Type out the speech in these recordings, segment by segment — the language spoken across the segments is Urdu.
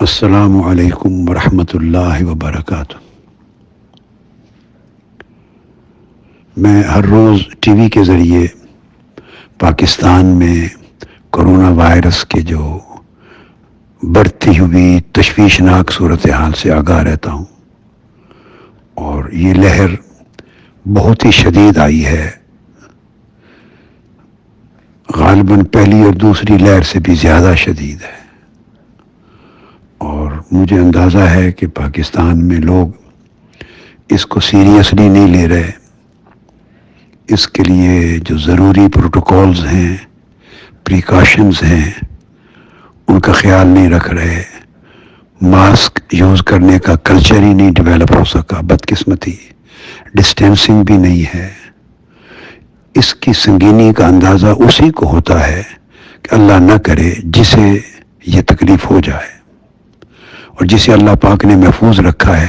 السلام علیکم ورحمۃ اللہ وبرکاتہ۔ میں ہر روز ٹی وی کے ذریعے پاکستان میں کرونا وائرس کے جو بڑھتی ہوئی تشویشناک صورتحال سے آگاہ رہتا ہوں، اور یہ لہر بہت ہی شدید آئی ہے، غالباً پہلی اور دوسری لہر سے بھی زیادہ شدید ہے، اور مجھے اندازہ ہے کہ پاکستان میں لوگ اس کو سیریسلی نہیں لے رہے، اس کے لیے جو ضروری پروٹوکولز ہیں، پریکاشنز ہیں، ان کا خیال نہیں رکھ رہے۔ ماسک یوز کرنے کا کلچر ہی نہیں ڈیولپ ہو سکا، بدقسمتی ڈسٹینسنگ بھی نہیں ہے۔ اس کی سنگینی کا اندازہ اسی کو ہوتا ہے کہ اللہ نہ کرے جسے یہ تکلیف ہو جائے، اور جسے اللہ پاک نے محفوظ رکھا ہے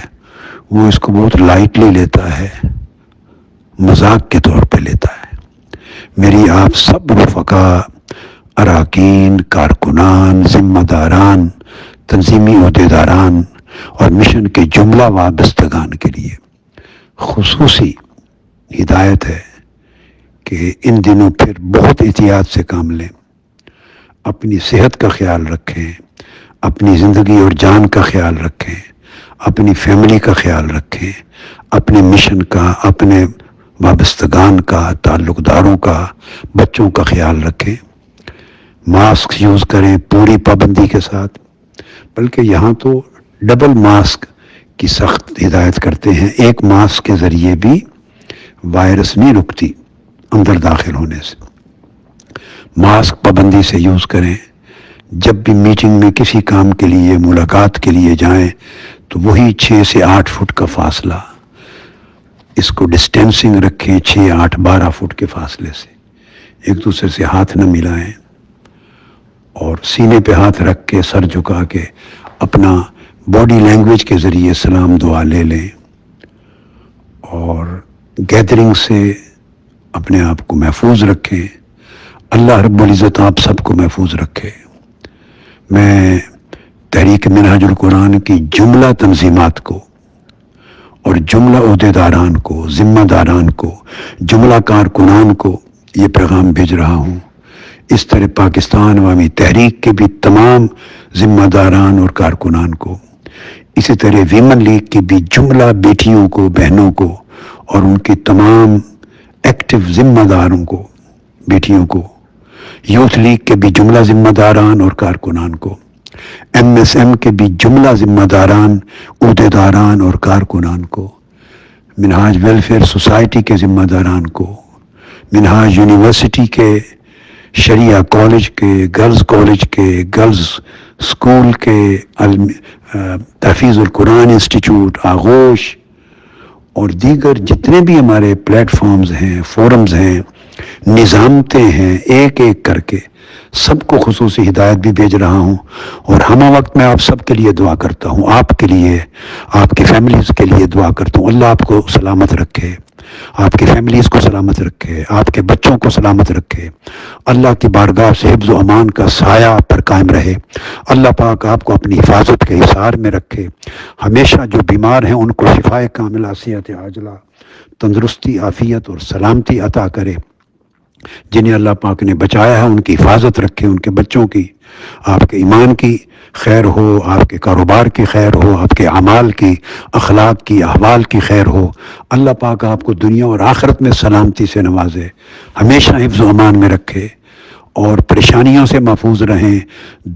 وہ اس کو بہت لائٹلی لیتا ہے، مذاق کے طور پہ لیتا ہے۔ میری آپ سب رفقا، اراکین، کارکنان، ذمہ داران، تنظیمی عہدیداران اور مشن کے جملہ وابستگان کے لیے خصوصی ہدایت ہے کہ ان دنوں پھر بہت احتیاط سے کام لیں، اپنی صحت کا خیال رکھیں، اپنی زندگی اور جان کا خیال رکھیں، اپنی فیملی کا خیال رکھیں، اپنے مشن کا، اپنے وابستگان کا، تعلق داروں کا، بچوں کا خیال رکھیں۔ ماسک یوز کریں پوری پابندی کے ساتھ، بلکہ یہاں تو ڈبل ماسک کی سخت ہدایت کرتے ہیں۔ ایک ماسک کے ذریعے بھی وائرس نہیں رکتی اندر داخل ہونے سے۔ ماسک پابندی سے یوز کریں۔ جب بھی میٹنگ میں کسی کام کے لیے، ملاقات کے لیے جائیں تو وہی 6 سے 8 فٹ کا فاصلہ، اس کو ڈسٹینسنگ رکھیں، 6، 8، 12 فٹ کے فاصلے سے، ایک دوسرے سے ہاتھ نہ ملائیں، اور سینے پہ ہاتھ رکھ کے، سر جھکا کے اپنا باڈی لینگویج کے ذریعے سلام دعا لے لیں، اور گیدرنگ سے اپنے آپ کو محفوظ رکھیں۔ اللہ رب العزت آپ سب کو محفوظ رکھے۔ میں تحریک منہاج القرآن کی جملہ تنظیمات کو اور جملہ عہدیداران کو، ذمہ داران کو، جملہ کارکنان کو یہ پیغام بھیج رہا ہوں۔ اس طرح پاکستان عوامی تحریک کے بھی تمام ذمہ داران اور کارکنان کو، اسی طرح ویمن لیگ کی بھی جملہ بیٹیوں کو، بہنوں کو، اور ان کی تمام ایکٹیو ذمہ داروں کو، بیٹیوں کو، یوتھ لیگ کے بھی جملہ ذمہ داران اور کارکنان کو، ایم ایس ایم کے بھی جملہ ذمہ داران، عہدیداران اور کارکنان کو، منہاج ویلفیئر سوسائٹی کے ذمہ داران کو، منہاج یونیورسٹی کے، شریعہ کالج کے، گرلز کالج کے، گرلز اسکول کے، تحفیظ القرآن انسٹیٹیوٹ، آغوش، اور دیگر جتنے بھی ہمارے پلیٹ فارمز ہیں، فورمز ہیں، نظامتیں ہیں، ایک ایک کر کے سب کو خصوصی ہدایت بھی بھیج رہا ہوں۔ اور ہمہ وقت میں آپ سب کے لیے دعا کرتا ہوں، آپ کے لیے، آپ کی فیملیز کے لیے دعا کرتا ہوں۔ اللہ آپ کو سلامت رکھے، آپ کی فیملیز کو سلامت رکھے، آپ کے بچوں کو سلامت رکھے، اللہ کی بارگاہ سے حفظ و امان کا سایہ آپ پر قائم رہے۔ اللہ پاک آپ کو اپنی حفاظت کے حصار میں رکھے۔ ہمیشہ جو بیمار ہیں ان کو شفائے کاملہ، صحت عاجلہ، تندرستی، عافیت اور سلامتی عطا کرے۔ جنہیں اللہ پاک نے بچایا ہے ان کی حفاظت رکھے، ان کے بچوں کی، آپ کے ایمان کی خیر ہو، آپ کے کاروبار کی خیر ہو، آپ کے اعمال کی، اخلاق کی، احوال کی خیر ہو۔ اللہ پاک آپ کو دنیا اور آخرت میں سلامتی سے نوازے، ہمیشہ حفظ و امان میں رکھے، اور پریشانیوں سے محفوظ رہیں،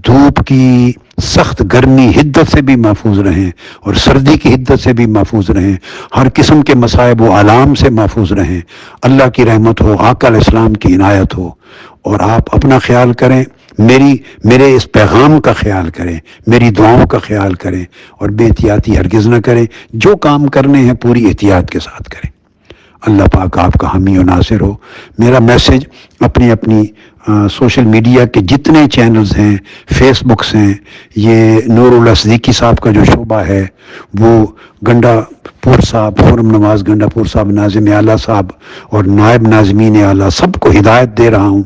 دھوپ کی سخت گرمی حدت سے بھی محفوظ رہیں، اور سردی کی حدت سے بھی محفوظ رہیں، ہر قسم کے مصائب و آلام سے محفوظ رہیں۔ اللہ کی رحمت ہو، آقا علیہ السلام کی عنایت ہو، اور آپ اپنا خیال کریں، میرے اس پیغام کا خیال کریں، میری دعاؤں کا خیال کریں، اور بے احتیاطی ہرگز نہ کریں۔ جو کام کرنے ہیں پوری احتیاط کے ساتھ کریں۔ اللہ پاک آپ کا حامی و ناصر ہو۔ میرا میسج اپنی سوشل میڈیا کے جتنے چینلز ہیں، فیس بکس ہیں، یہ نور اللہ صدیقی صاحب کا جو شعبہ ہے، وہ گنڈا پور صاحب، فورم نواز گنڈا پور صاحب، ناظم اعلیٰ صاحب اور نائب ناظمین اعلیٰ، سب کو ہدایت دے رہا ہوں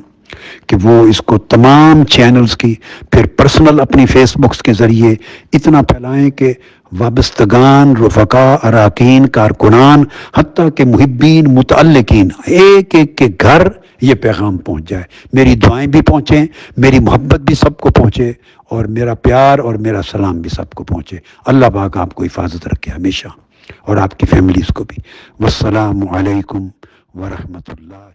کہ وہ اس کو تمام چینلز کی پھر پرسنل اپنی فیس بکس کے ذریعے اتنا پھیلائیں کہ وابستگان، رفقا، اراکین، کارکنان، حتیٰ کہ محبین، متعلقین، ایک ایک کے گھر یہ پیغام پہنچ جائے. میری دعائیں بھی پہنچیں، میری محبت بھی سب کو پہنچے، اور میرا پیار اور میرا سلام بھی سب کو پہنچے. اللہ پاک آپ کو حفاظت رکھے ہمیشہ، اور آپ کی فیملیز کو بھی. والسلام علیکم ورحمۃ اللہ.